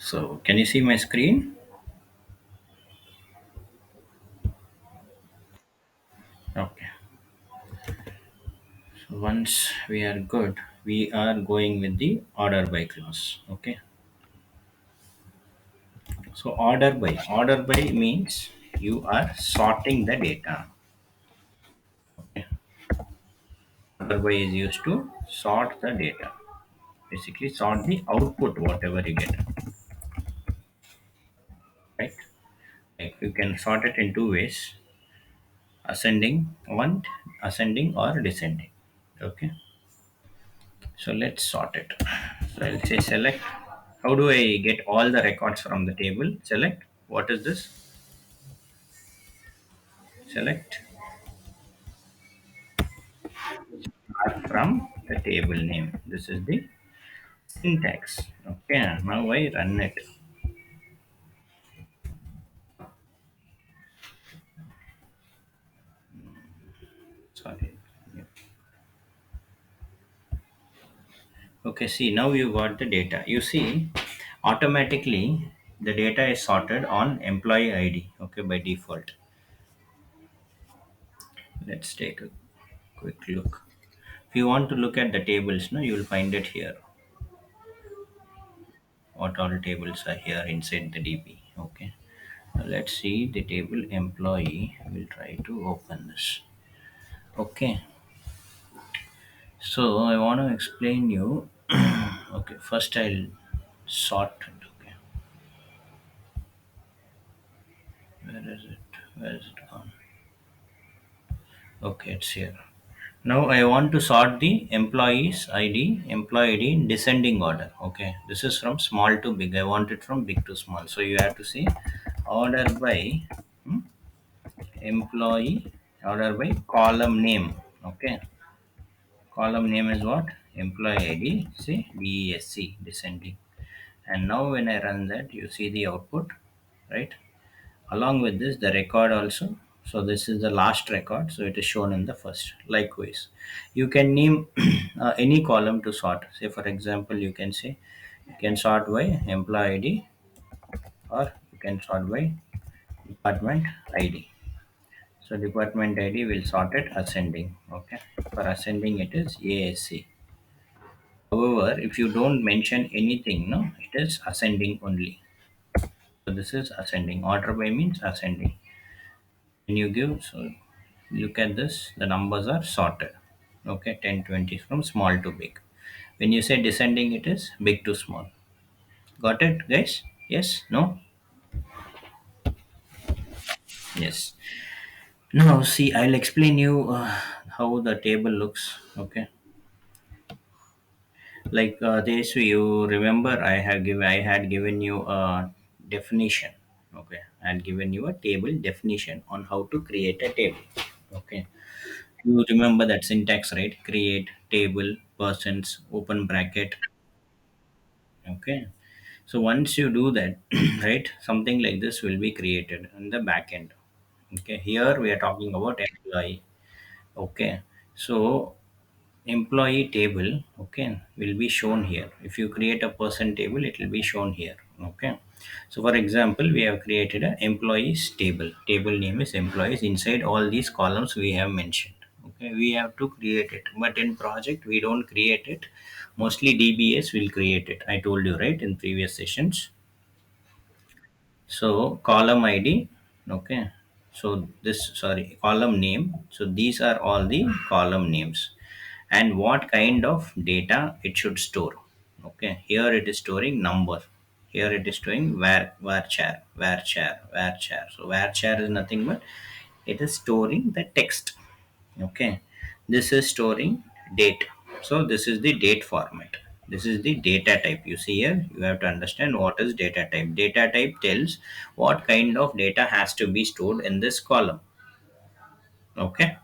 So, can you see my screen? Okay. So, once we are good, we are going with the order by clause. Okay. So, order by means you are sorting the data. Okay. Order by is used to sort the data. Basically, sort the output, whatever you get. Right. Like you can sort it in two ways: ascending and ascending or descending. Okay. So let's sort it. So I'll say select. How do I get all the records from the table? Select. What is this? Select from the table name. This is the syntax. Okay. Now I run it. Sorry. Yeah. Okay. See, now you got the data. You see, automatically the data is sorted on employee ID. Okay, by default. Let's take a quick look. If you want to look at the tables, no, you will find it here. What all tables are here inside the DB. Okay. Now let's see the table employee. We'll try to open this. Okay. So I want to explain you. Okay. First I'll sort it. Okay. Where is it? Where is it gone? Okay, it's here. Now I want to sort the employee ID in descending order. Okay. This is from small to big. I want it from big to small. So you have to see order by hmm, employee, order by column name. Okay. Column name is what? Employee ID. See DESC descending. And now when I run that, you see the output, right? Along with this, the record also. So this is the last record. So it is shown in the first. Likewise, you can name any column to sort. Say for example, you can say you can sort by employee ID or you can sort by department ID. So department ID will sort it ascending. Okay. For ascending, it is ASC. However, if you don't mention anything, no, it is ascending only. So this is ascending. Order by means ascending. When you give, so look at this, the numbers are sorted. Okay, 10, 20 from small to big. When you say descending, it is big to small. Got it, guys? Yes? No? Yes. Now, see, I'll explain you how the table looks. Okay. Like this, you remember I had given you a definition. Okay, I had given you a table definition on how to create a table. Okay, you remember that syntax, right? Create table persons open bracket. Okay, so once you do that, right, something like this will be created in the back end. Okay, here we are talking about employee. Okay, so employee table, okay, will be shown here. If you create a person table, it will be shown here. Okay, so for example, we have created a employees table name is employees. Inside all these columns we have mentioned. Okay, we have to create it, but in project we don't create it. Mostly DBS will create it. I told you, right, in previous sessions. So column ID, okay, so this, sorry, column name. So these are all the column names and what kind of data it should store. Okay, here it is storing number. Here it is storing varchar. So varchar is nothing but it is storing the text. Okay, this is storing date. So this is the date format. This is the data type. You see here, you have to understand what is data type. Data type tells what kind of data has to be stored in this column. Okay.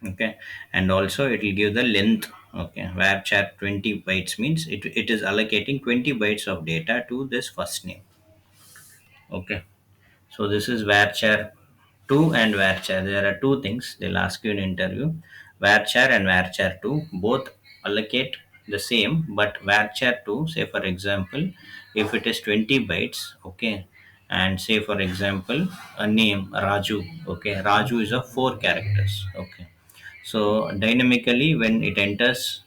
Okay, and also it will give the length. Okay, varchar 20 bytes means it is allocating 20 bytes of data to this first name. Okay, so this is varchar 2 and varchar. There are two things they'll ask you in interview. Varchar and varchar 2 both allocate the same, but varchar 2, say for example, if it is 20 bytes, okay, and say for example a name Raju, okay, Raju is a 4 characters, okay. So dynamically when it enters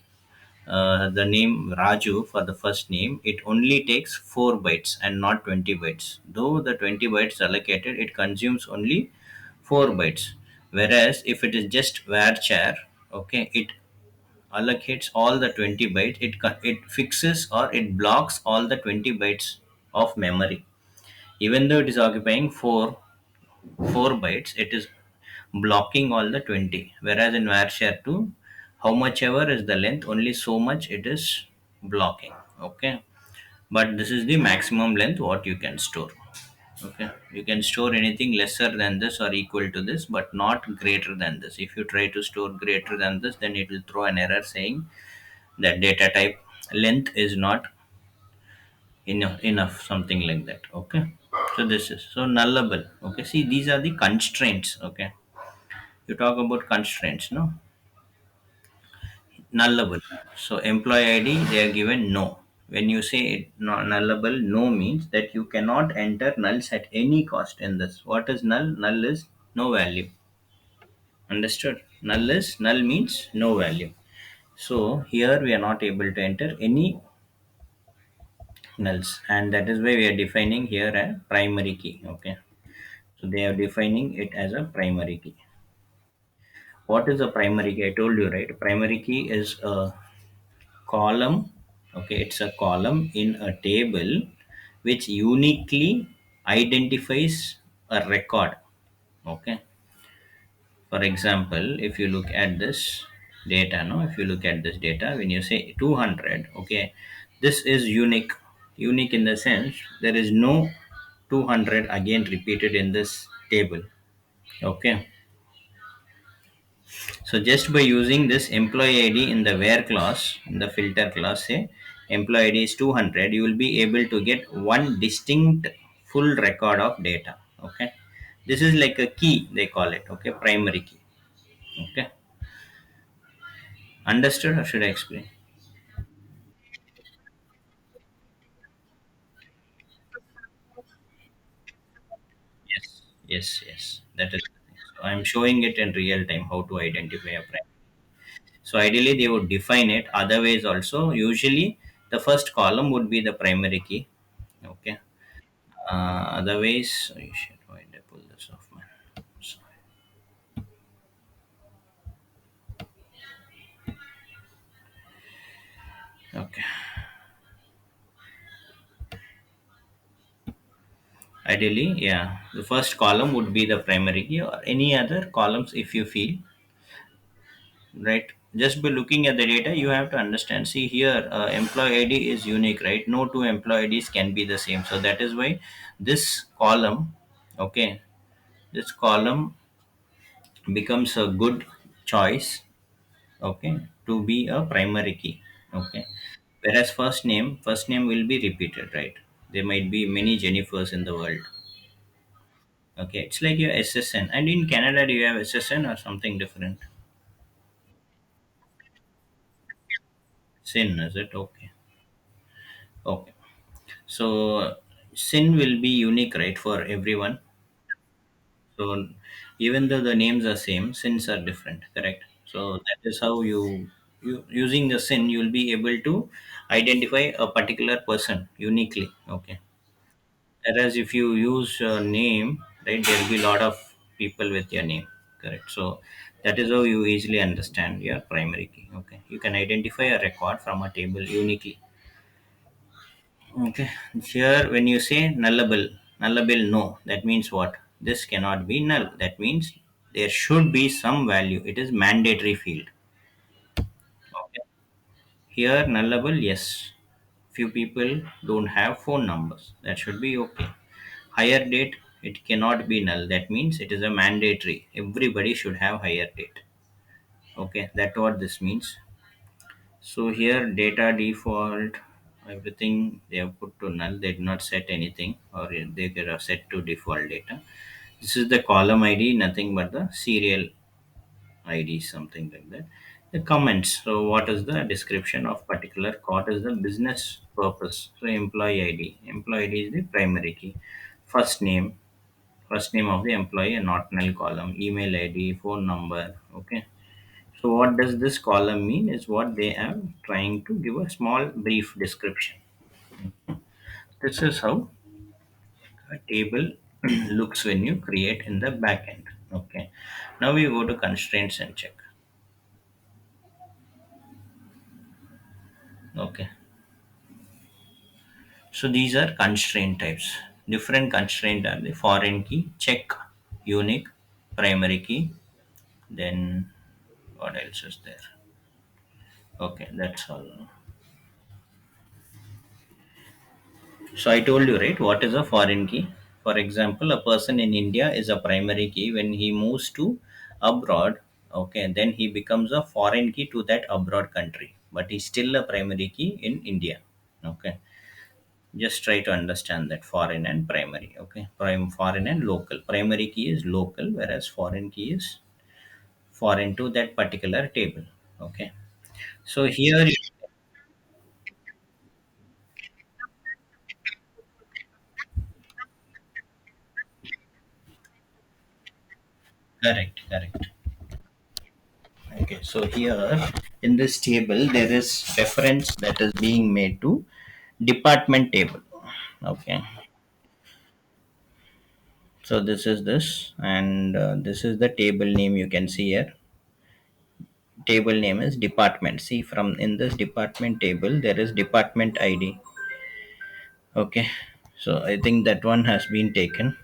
the name Raju for the first name, it only takes 4 bytes and not 20 bytes. Though the 20 bytes allocated, it consumes only 4 bytes. Whereas if it is just varchar, okay, it allocates all the 20 bytes. It fixes or it blocks all the 20 bytes of memory. Even though it is occupying 4 bytes, it is blocking all the 20, whereas in varchar 2, how much ever is the length, only so much it is blocking, okay. But this is the maximum length what you can store, okay. You can store anything lesser than this or equal to this, but not greater than this. If you try to store greater than this, then it will throw an error saying that data type length is not enough, something like that, okay. So this is so nullable, okay. See, these are the constraints, okay. You talk about constraints, no? Nullable. So employee ID, they are given no. When you say it nullable, no means that you cannot enter nulls at any cost in this. What is null? Null is no value. Understood? Null means no value. So here we are not able to enter any nulls, and that is why we are defining here a primary key. Okay. So they are defining it as a primary key. What is a primary key? I told you, right? Primary key is a column, okay, it's a column in a table which uniquely identifies a record, okay. For example, if you look at this data, no, if you look at this data, when you say 200, okay, this is unique. Unique in the sense there is no 200 again repeated in this table, okay. So just by using this employee ID in the where class, in the filter class, say employee ID is 200, you will be able to get one distinct full record of data. Okay. This is like a key, they call it. Okay. Primary key. Okay. Understood or should I explain? Yes. Yes. Yes. That is. So I'm showing it in real time how to identify a primary. So ideally they would define it. Otherwise also usually the first column would be the primary key. Okay. Otherwise, oh, shit, why did I pull this off, man? Sorry. Okay. Ideally, yeah, the first column would be the primary key or any other columns if you feel, right? Just by looking at the data, you have to understand. See here, employee ID is unique, right? No two employee IDs can be the same. So that is why this column, okay, this column becomes a good choice, okay, to be a primary key, okay. Whereas first name will be repeated, right? There might be many Jennifers in the world, okay. It's like your SSN, and in Canada do you have SSN or something different? Sin, is it? Okay. Okay. So sin will be unique, right, for everyone. So even though the names are same, sins are different, correct? So that is how you using the sin, you'll be able to identify a particular person uniquely, okay. Whereas if you use a name, right, there will be a lot of people with your name, correct? So that is how you easily understand your primary key. Okay, you can identify a record from a table uniquely. Okay, here when you say nullable, no, that means what? This cannot be null. That means there should be some value. It is mandatory field. Okay. Here nullable, yes. Few people don't have phone numbers. That should be okay. Higher date, it cannot be null. That means it is a mandatory. Everybody should have higher date. Okay, that's what this means. So here data default, everything they have put to null. They did not set anything, or they could have set to default data. This is the column ID, nothing but the serial ID, something like that. The comments. So what is the description of particular particular what is the business purpose. So employee id, employee id is the primary key. First name, first name of the employee, a not null column, email id, phone number. Okay, so what does this column mean is what they are trying to give a small brief description. This is how a table looks when you create in the backend. Okay, now we go to constraints and check. Okay, so these are constraint types. Different constraint are the foreign key, check, unique, primary key, then what else is there? Okay, that's all. So I told you, right, what is a foreign key. For example, a person in India is a primary key. When he moves to abroad, okay, then he becomes a foreign key to that abroad country, but he's still a primary key in India. Okay, just try to understand that foreign and primary. Okay, foreign and local. Primary key is local, whereas foreign key is foreign to that particular table. Okay, so here, correct, correct. Okay, so here in this table there is reference that is being made to department table. Okay, so this is this, and this is the table name. You can see here, table name is department. See, from in this department table there is department ID. Okay, so I think that one has been taken,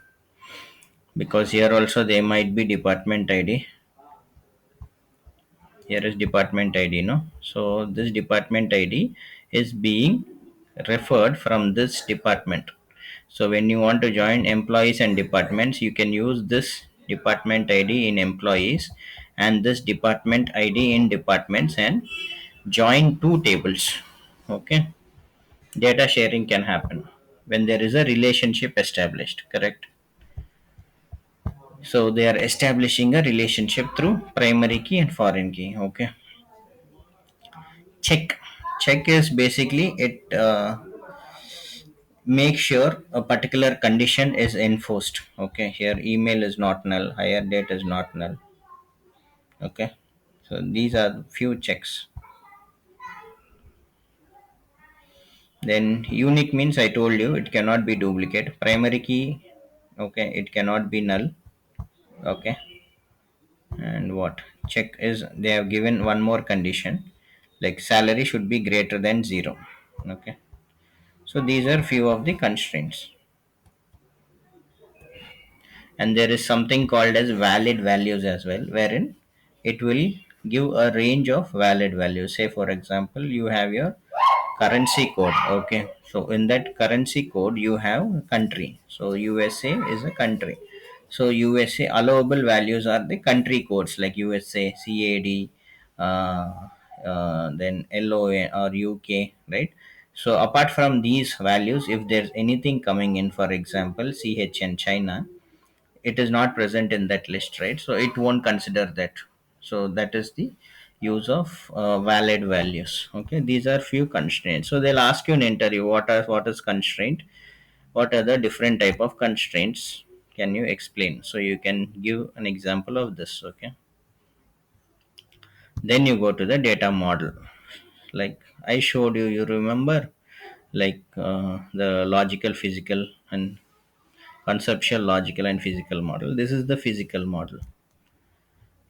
because here also they might be department ID. Here is department ID, no? So this department ID is being referred from this department. So when you want to join employees and departments, you can use this department ID in employees and this department ID in departments and join two tables. Okay, data sharing can happen when there is a relationship established, correct? So they are establishing a relationship through primary key and foreign key. Okay, check. Check is basically it make sure a particular condition is enforced. Okay, here email is not null, hire date is not null. Okay, so these are few checks. Then unique means I told you it cannot be duplicate. Primary key, okay, it cannot be null. Okay, and what check is, they have given one more condition, like salary should be greater than 0. Okay, so these are few of the constraints. And there is something called as valid values as well, wherein it will give a range of valid values. Say for example, you have your currency code. Okay, so in that currency code you have country, so USA is a country. So USA allowable values are the country codes like USA CAD, uh, then LOA or UK, right? So apart from these values, if there's anything coming in, for example CHN China, it is not present in that list, right? So it won't consider that. So that is the use of valid values. Okay, these are few constraints. So they'll ask you in interview, what is constraint, what are the different type of constraints, can you explain? So you can give an example of this. Okay, then you go to the data model, like I showed you, you remember, like the logical, physical, and conceptual, logical, and physical model. This is the physical model.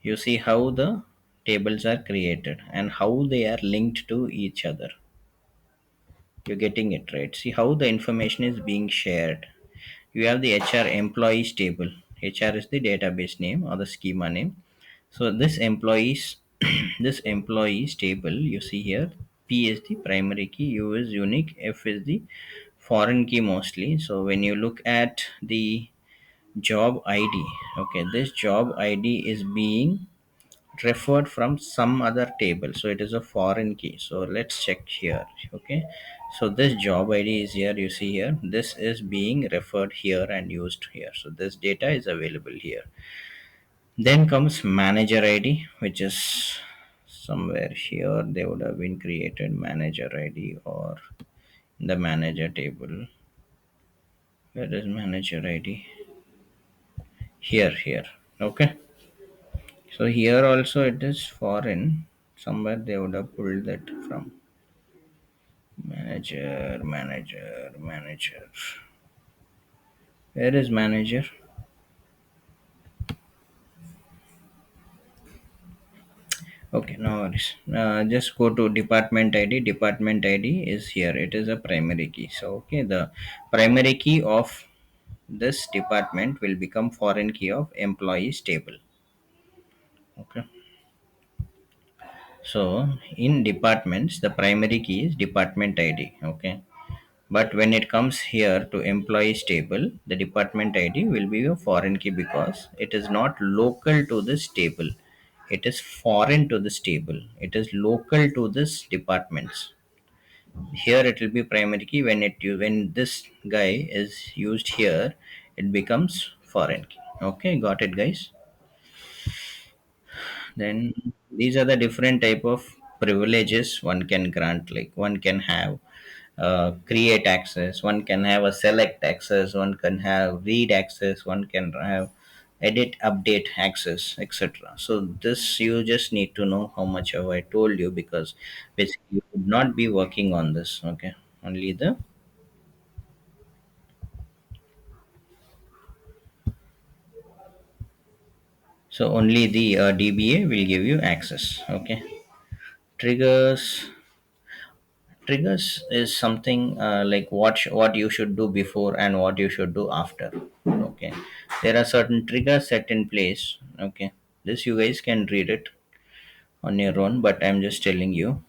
You see how the tables are created and how they are linked to each other. You're getting it, right? See how the information is being shared. You have the HR employees table. HR is the database name or the schema name. So this employees this employees table, you see here, P is the primary key, U is unique, F is the foreign key mostly. So when you look at the job ID, okay, this job ID is being referred from some other table, so it is a foreign key. So let's check here. Okay, so this job ID is here, you see here, this is being referred here and used here, so this data is available here. Then comes manager ID, which is somewhere here they would have been created manager id or the manager table. Where is manager id? Here. Okay, so here also it is foreign. Somewhere they would have pulled that from manager. Where is manager? Okay, no worries. Just go to department ID. Department ID is here. It is a primary key. So, okay, the primary key of this department will become foreign key of employees table. Okay. So, in departments, the primary key is department ID. Okay. But when it comes here to employees table, the department ID will be a foreign key because it is not local to this table. It is foreign to this table. It is local to this departments. Here it will be primary key. When this guy is used here, it becomes foreign key. Okay, got it, guys. Then these are the different type of privileges one can grant. Like one can have create access, one can have a select access, one can have read access, one can have edit update access, etc. So this you just need to know how much have I told you, because basically you would not be working on this. Okay, only the only the DBA will give you access. Okay, triggers. Triggers is something like what you should do before and what you should do after. Okay, there are certain triggers set in place. Okay, this you guys can read it on your own, but I'm just telling you,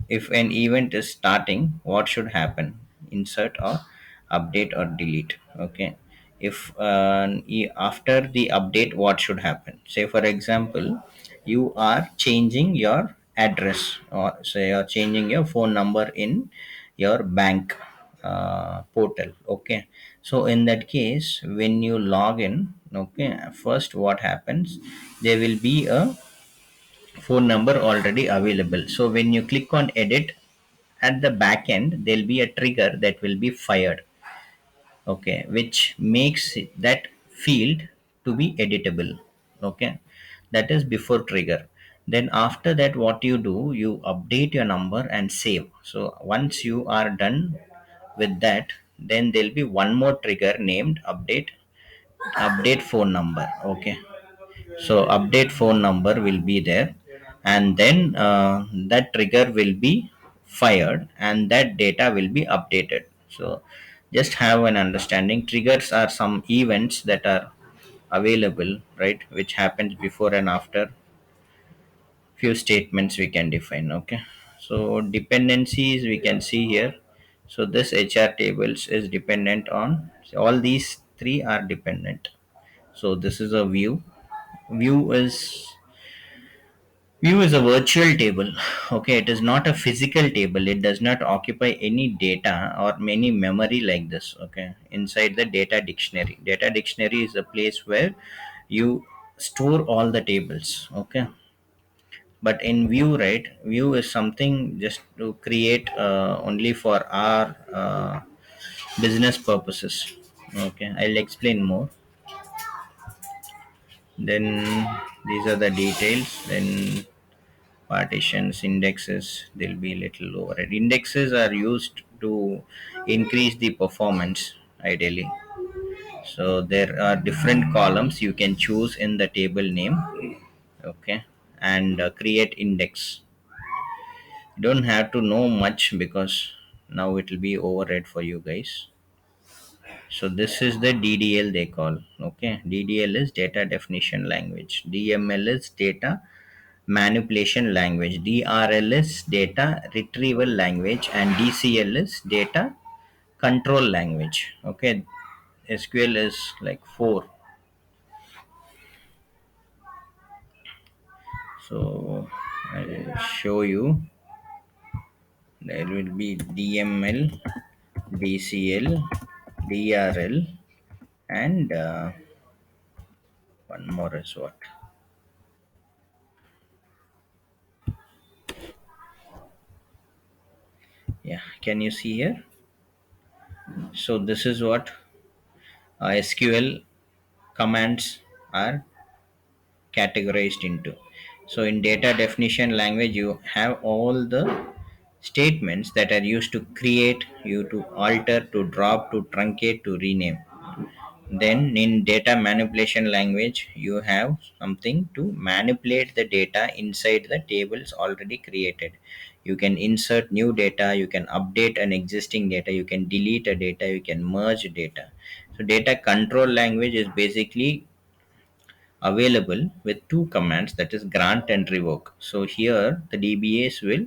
if an event is starting, what should happen? Insert or update or delete. Okay. If after the update, what should happen? Say, for example, you are changing your address, or say you're changing your phone number in your bank portal. Okay. So in that case, when you log in, okay, first what happens? There will be a phone number already available. So when you click on edit, at the back end there'll be a trigger that will be fired. Okay, which makes that field to be editable. Okay, that is before trigger. Then after that, what you do, you update your number and save. So once you are done with that, then there'll be one more trigger named update phone number. Okay, so update phone number will be there, and then that trigger will be fired and that data will be updated. So just have an understanding, triggers are some events that are available, right, which happens before and after few statements we can define. Okay, so dependencies we can see here. So this hr tables is dependent on, so all these three are dependent. So this is a view is a virtual table. Okay, it is not a physical table. It does not occupy any data or any memory like this. Okay, inside the data dictionary. Data dictionary is a place where you store all the tables. Okay, but in view, right? View is something just to create only for our business purposes. Okay, I'll explain more. Then these are the details. Then partitions, indexes, they'll be a little lower. And indexes are used to increase the performance ideally. So there are different columns you can choose in the table name. Okay, and create index. You don't have to know much because now it will be overread for you guys. So this is the DDL they call. Okay, DDL is data definition language. DML is data manipulation language, DRL is data retrieval language, and DCL is data control language. Okay, SQL is like four. So I'll show you. There will be DML, DCL, DRL, and one more is what? Yeah, can you see here? So this is what SQL commands are categorized into. So in data definition language, you have all the statements that are used to create, you to alter, to drop, to truncate, to rename. Then in data manipulation language, you have something to manipulate the data inside the tables already created. You can insert new data, you can update an existing data, you can delete a data, you can merge data. So data control language is basically available with two commands, that is grant and revoke. So here the DBAs will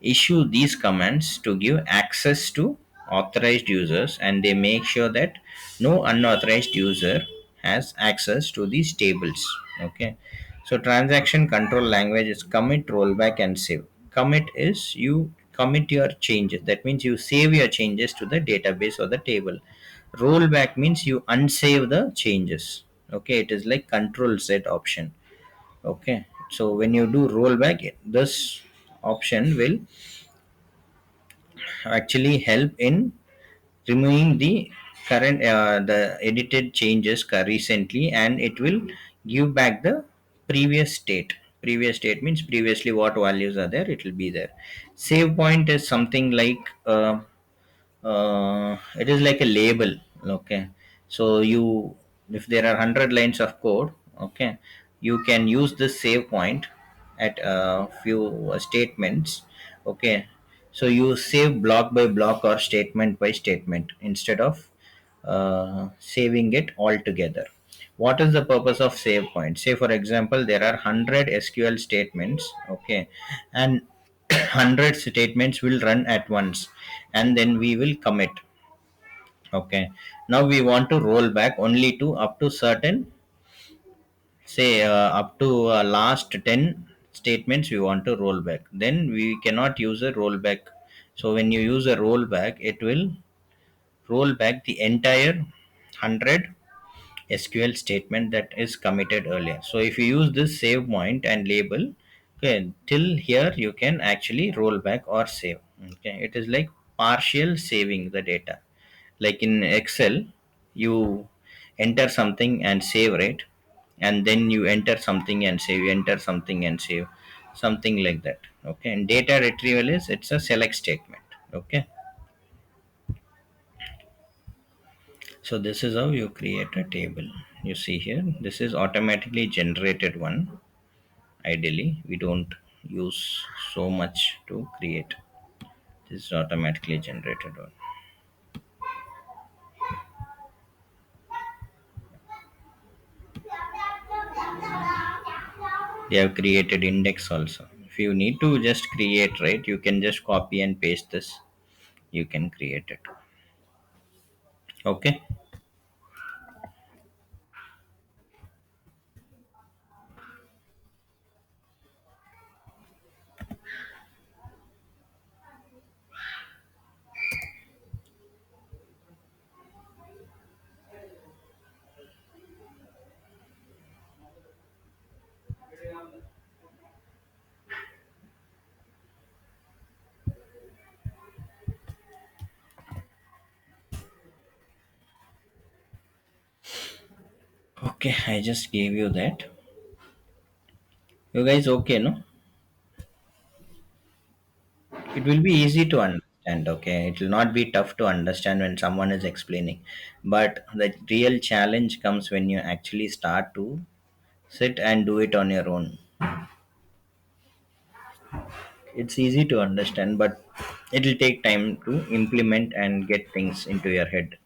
issue these commands to give access to authorized users, and they make sure that no unauthorized user has access to these tables. Okay, so transaction control language is commit, rollback, and save. Commit is you commit your changes, that means you save your changes to the database or the table. Rollback means you unsave the changes. Okay, it is like control set option. Okay, so when you do rollback, this option will actually help in removing the current the edited changes recently, and it will give back the previous state. Previous state means previously what values are there, it will be there. Save point is something like it is like a label. Okay, so you, if there are 100 lines of code, okay, you can use this save point at a few statements. Okay, so you save block by block or statement by statement instead of saving it all together. What is the purpose of save point? Say for example there are 100 SQL statements, okay, and 100 statements will run at once, and then we will commit. Okay, now we want to roll back only to up to certain, say up to last 10 statements we want to roll back, then we cannot use a rollback. So when you use a rollback, it will roll back the entire 100 SQL statement that is committed earlier. So if you use this save point and label, okay, till here you can actually roll back or save. Okay, it is like partial saving the data. Like in Excel, you enter something and save, right? And then you enter something and save, you enter something and save, something like that. Okay, and data retrieval is, it's a select statement. Okay, so this is how you create a table. You see here, this is automatically generated one. Ideally we don't use so much to create. This is automatically generated one. They have created index also. If you need to just create, right, you can just copy and paste this, you can create it. Okay, okay, I just gave you that. You guys okay, no? It will be easy to understand. Okay, it will not be tough to understand when someone is explaining, but the real challenge comes when you actually start to sit and do it on your own. It's easy to understand, but it will take time to implement and get things into your head.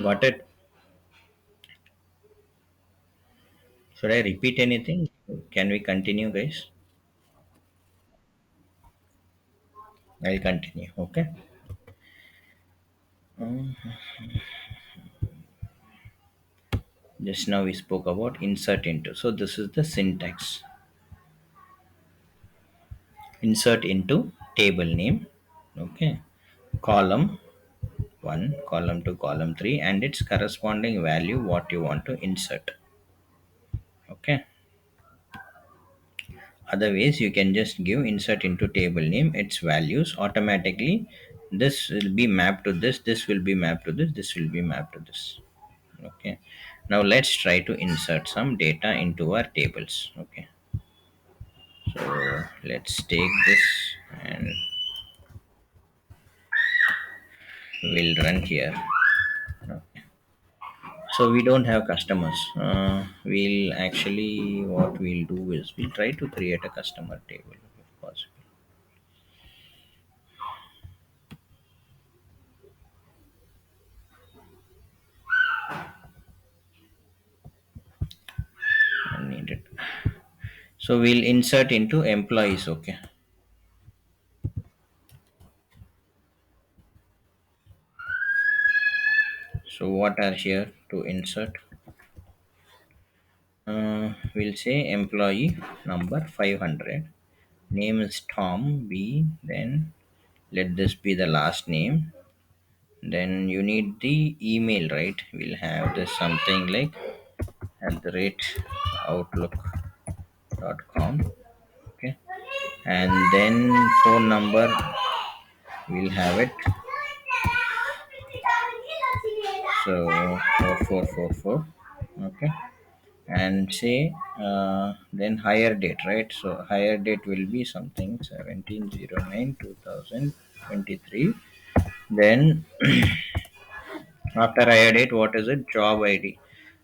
Got it? Should I repeat anything? Can we continue, guys? I'll continue. Okay. Um, just now we spoke about insert into. So this is the syntax. Insert into table name. Okay. Column 1, column 2, column 3, and its corresponding value what you want to insert. Okay. Otherwise you can just give insert into table name its values automatically. This will be mapped to this will be mapped to this will be mapped to this. Okay, now let's try to insert some data into our tables. Okay, so let's take this and we'll run here. Okay. So we don't have customers. We'll actually, what we'll do is we'll try to create a customer table if possible. I need it. So we'll insert into employees. Okay. So what are here to insert? We'll say employee number 500. Name is Tom B. Then let this be the last name. Then you need the email, right? We'll have this something like at the rate outlook.com. Okay, and then phone number, we'll have it so 4444. Okay, and say then higher date, right? So higher date will be something 1709 2023. Then after higher date, what is it? Job ID.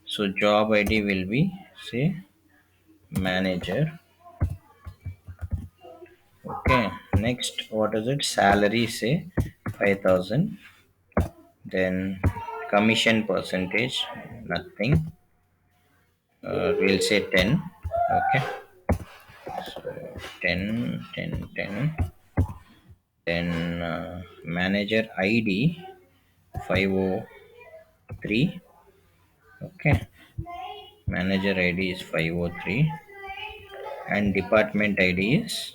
So job ID will be say manager. Okay, next what is it? Salary, say 5,000. Then commission percentage, nothing. We'll say 10. Okay, so 10, 10, 10. Then manager ID 503. Okay, manager ID is 503, and department ID is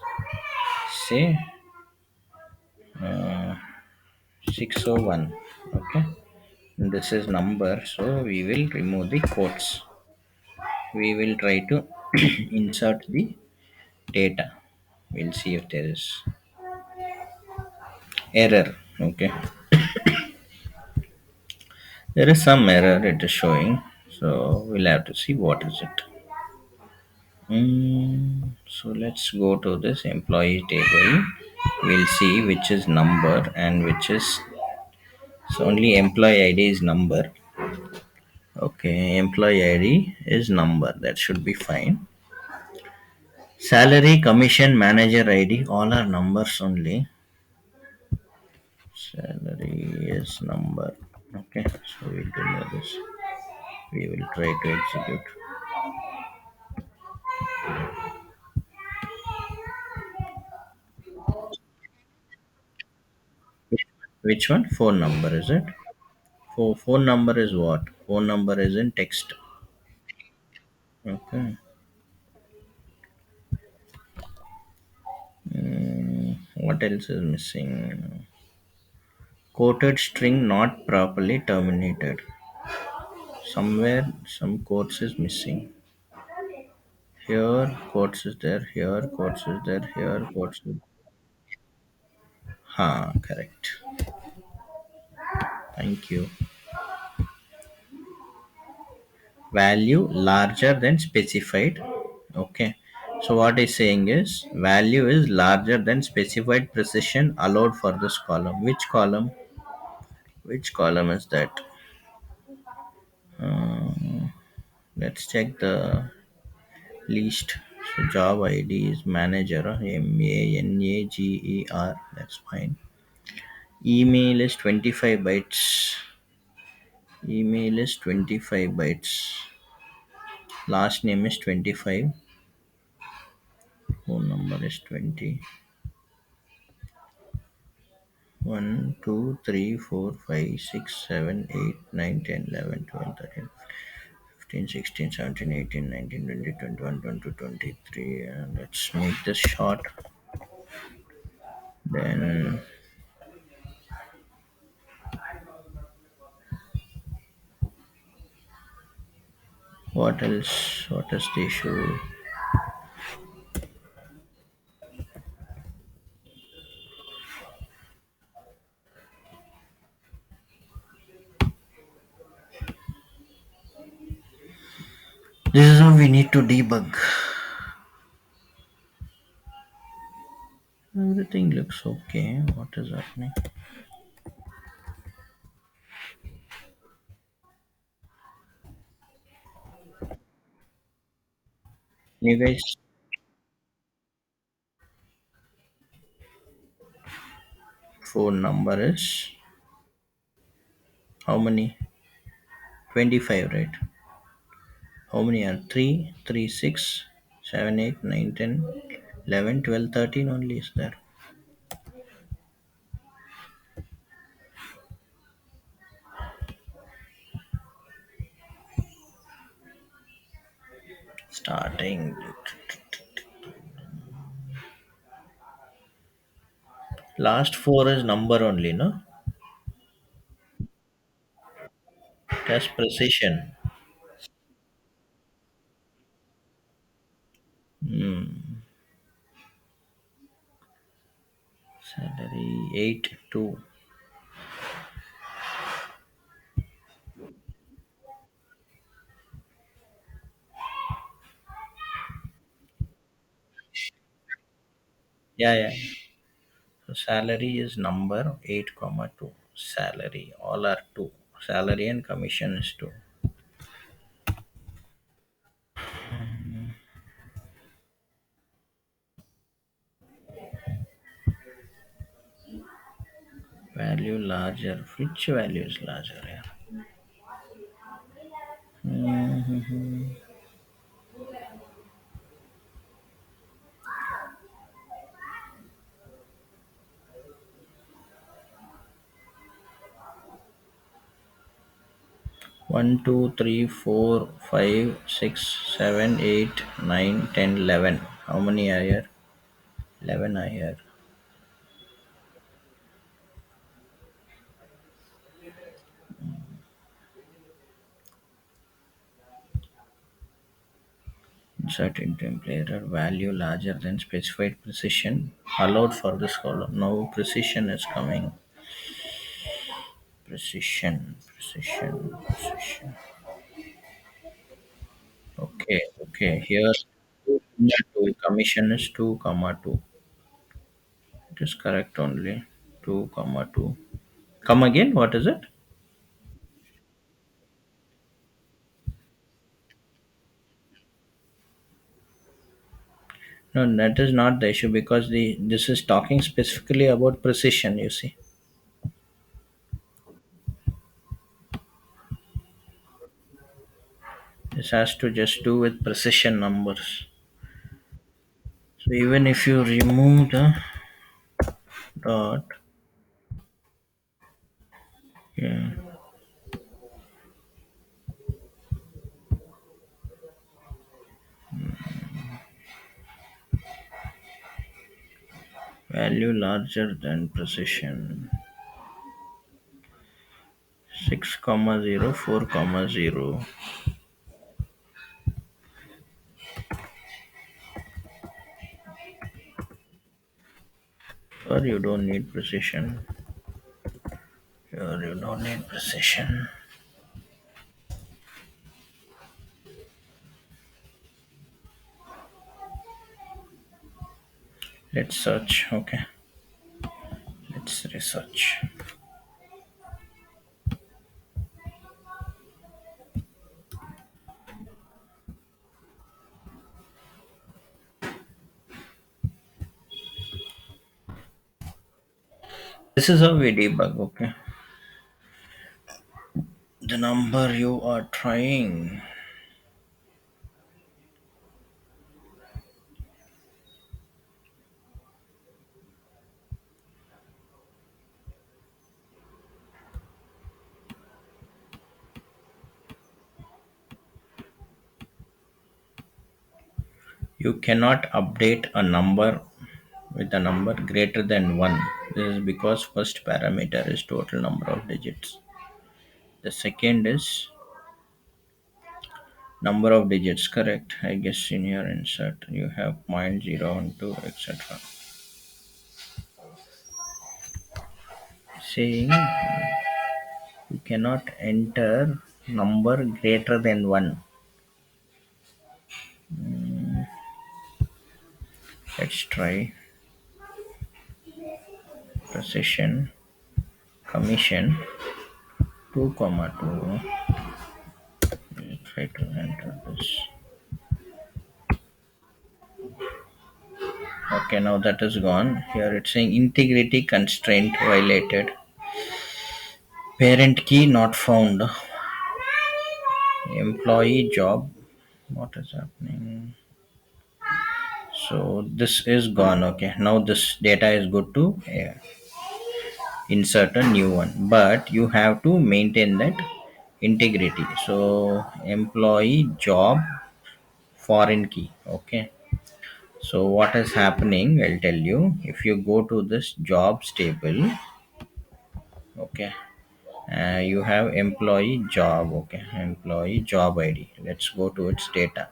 say uh, 601. Okay, this is number, so we will remove the quotes. We will try to insert the data. We'll see if there is error. Okay, there is some error it is showing, so we'll have to see what is it. So let's go to this employee table. We'll see which is number and which is, so only employee ID is number. Okay, employee ID is number, that should be fine. Salary, commission, manager ID, all are numbers only. Salary is number. Okay, so we'll do this. We will try to execute. Which one? Phone number, is it? Phone number is what? Phone number is in text. Okay. What else is missing? Quoted string not properly terminated. Somewhere some quotes is missing. Here quotes is there. Here quotes is there. Here quotes is. Ha, correct. Thank you. Value larger than specified. Okay. So what is saying is value is larger than specified precision allowed for this column. Which column? Which column is that? Uh, let's check the least. So job ID is manager, manager. That's fine. Email is 25 bytes. Email is 25 bytes. Last name is 25. Phone number is 20. 1, 2, 3, 4, 5, 6, 7, 8, 9, 10, 11, 12, 13, 15, 16, 17, 18, 19, 20, 21, 22, 23. Let's make this short. Then what else? What is the issue? This is how we need to debug. Everything looks okay. What is happening? You guys, phone number is how many? 25, right? How many are 3, 3, 6, 7, 8, 9, 10, 11, 12, 13 only is there. Starting. Last four is number only, no? That's precision. Hmm. Salary 8 2. Yeah, yeah. So salary is number 8 comma 2. Salary. All are 2. Salary and commission is 2. Value larger. Which value is larger here? Mhm. 1, 2, 3, 4, 5, 6, 7, 8, 9, 10, 11. How many are here? 11 are here. Insert into employer value larger than specified precision allowed for this column. Now precision is coming. Precision, precision, precision. Okay, okay. Here 2, comma 2. Commission is 2, comma 2. It is correct only. 2, comma 2. Come again. What is it? No, that is not the issue because the this is talking specifically about precision. You see, this has to just do with precision numbers. So even if you remove the dot, yeah, value larger than precision 6 comma 0 4 comma 0, or you don't need precision. Or you don't need precision. Let's search. Okay, let's research. This is how we debug. Okay, the number you are trying. You cannot update a number with a number greater than 1. This is because first parameter is total number of digits. The second is number of digits, correct? I guess in your insert you have point 0 and 2, etc. Saying you cannot enter number greater than 1. let's try precision commission 2 comma 2. Try to enter this. Okay, now that is gone. Here it's saying integrity constraint violated. Parent key not found. Employee job. What is happening? So this is gone. Okay, now this data is good to insert a new one, but you have to maintain that integrity. So employee job foreign key. Okay, so what is happening? I'll tell you. If you go to this jobs table, okay, you have employee job. Okay, employee job ID. Let's go to its data.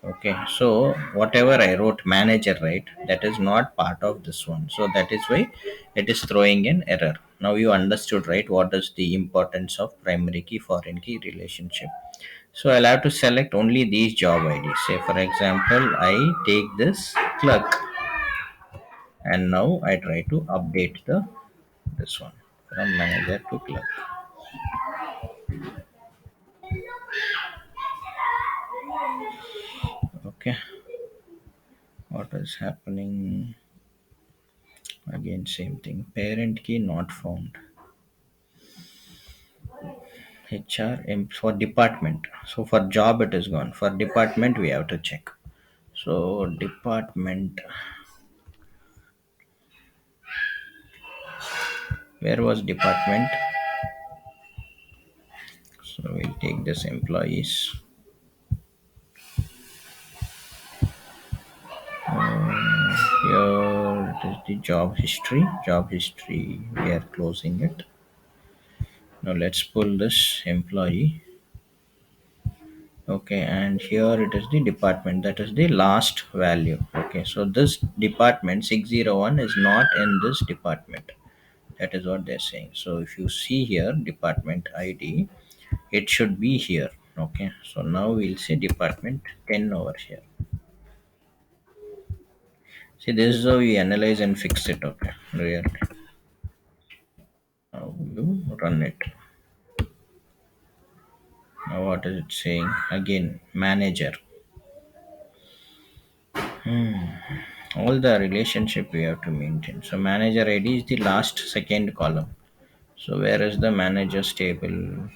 Okay, so whatever I wrote manager, right, that is not part of this one. So that is why it is throwing an error. Now you understood, right, what is the importance of primary key foreign key relationship. So I'll have to select only these job IDs. Say for example, I take this clerk and now I try to update the this one from manager to clerk. Okay, what is happening? Again, same thing. Parent key not found. For department. So for job it is gone. For department we have to check. So department, where was department? So we'll take this employees. Here it is the job history. Job history. We are closing it. Now let's pull this employee. Okay, and here it is the department, that is the last value. Okay, so this department 601 is not in this department. That is what they're saying. So if you see here department ID, it should be here. Okay, so now we'll say department 10 over here. See, this is how we analyze and fix it. Okay, really. Now you run it. Now what is it saying? Again, manager. All the relationship we have to maintain. So manager ID is the last second column. So where is the manager's table?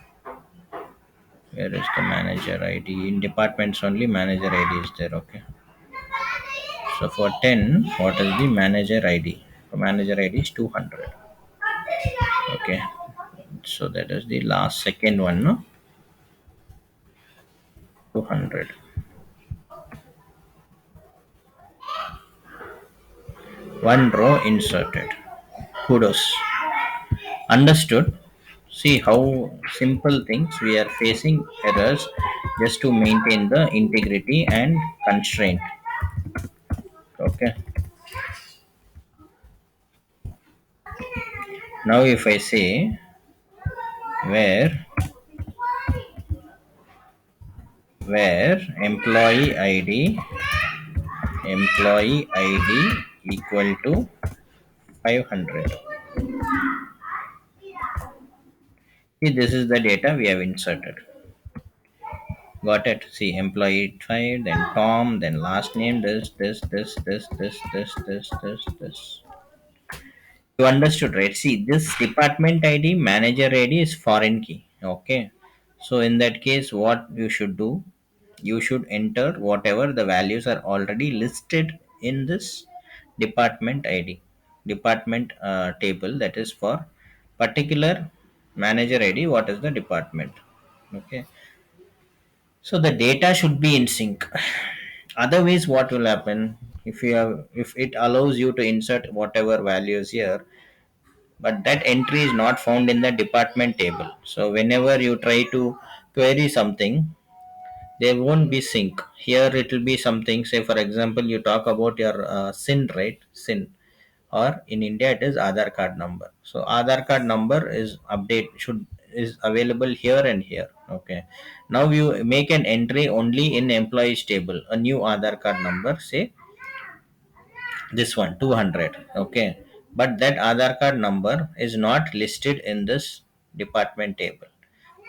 Where is the manager ID? In departments only manager ID is there. Okay. So for 10, what is the manager ID? The manager ID is 200. Okay. So that is the last second one, no? 200. One row inserted. Kudos. Understood. See how simple things we are facing errors just to maintain the integrity and constraint. Okay. Now if I say where where employee id equal to 500. See, this is the data we have inserted. Got it? See, employee 5, then Tom, then last name, this. You understood, right? See, this department ID, manager ID is foreign key. Okay. So in that case, what you should do, you should enter whatever the values are already listed in this department ID, department table, that is for particular manager ID. What is the department? Okay. So the data should be in sync. Otherwise, what will happen if it allows you to insert whatever values here, but that entry is not found in the department table. So whenever you try to query something, there won't be sync. Here it will be something. Say for example, you talk about your sin, right? Sin, or in India it is Aadhaar card number. So Aadhaar card number is available here and here. Okay. Now you make an entry only in employees table, a new Aadhaar card number. Say this one 200, okay, but that Aadhaar card number is not listed in this department table.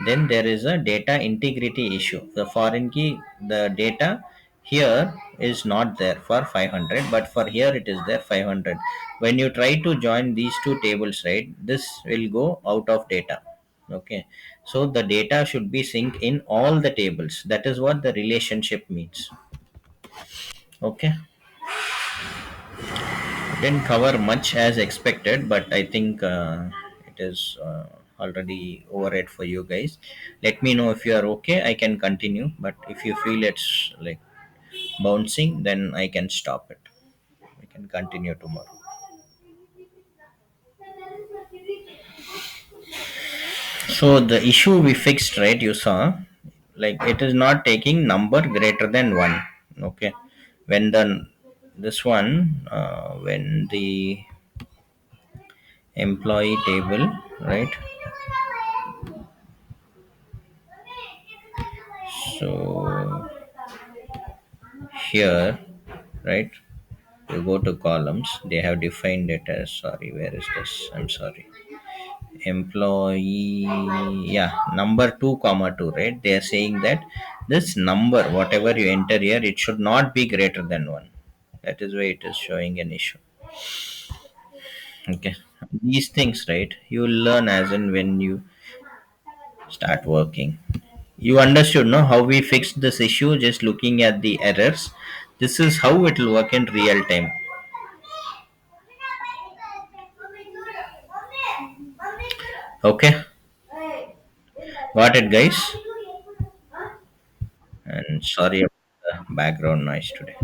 Then there is a data integrity issue. The foreign key, the data here is not there for 500, but for here it is there 500. When you try to join these two tables, right, this will go out of data. Okay, so the data should be synced in all the tables. That is what the relationship means. Okay, didn't cover much as expected, but I think it is already over it for you guys. Let me know if you are okay. I can continue, but if you feel it's like bouncing, then I can stop it. We can continue tomorrow. So the issue we fixed, right? You saw, like it is not taking number greater than one. Okay, when the this one when the employee table, right? So here, right, you go to columns, they have defined it as, sorry, where is this, I'm sorry, employee, yeah, number 2 comma 2, right, they are saying that this number whatever you enter here, it should not be greater than 1. That is why it is showing an issue. Okay, these things, right, you will learn as in when you start working. You understood, no, how we fixed this issue just looking at the errors. This is how it will work in real time. Okay, got it, guys. And sorry about the background noise today.